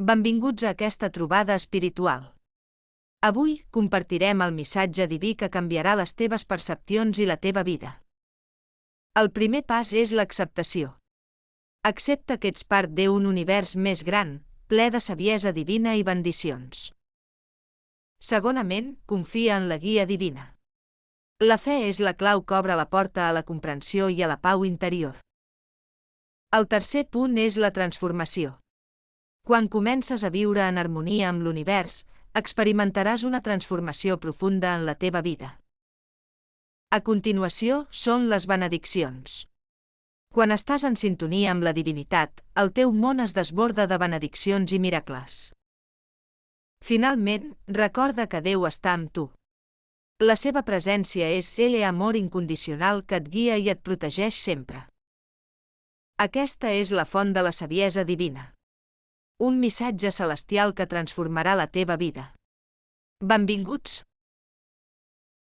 Benvinguts a aquesta trobada espiritual. Avui compartirem el missatge diví que canviarà les teves percepcions i la teva vida. El primer pas és l'acceptació. Accepta que ets part d'un univers més gran, ple de saviesa divina i bendicions. Segonament, confia en la guia divina. La fe és la clau que obre la porta a la comprensió i a la pau interior. El tercer punt és la transformació. Quan comences a viure en harmonia amb l'univers, experimentaràs una transformació profunda en la teva vida. A continuació són les benediccions. Quan estàs en sintonia amb la divinitat, el teu món es desborda de benediccions i miracles. Finalment, recorda que Déu està amb tu. La seva presència és amor incondicional que et guia i et protegeix sempre. Aquesta és la font de la saviesa divina. Un missatge celestial que transformarà la teva vida. Benvinguts!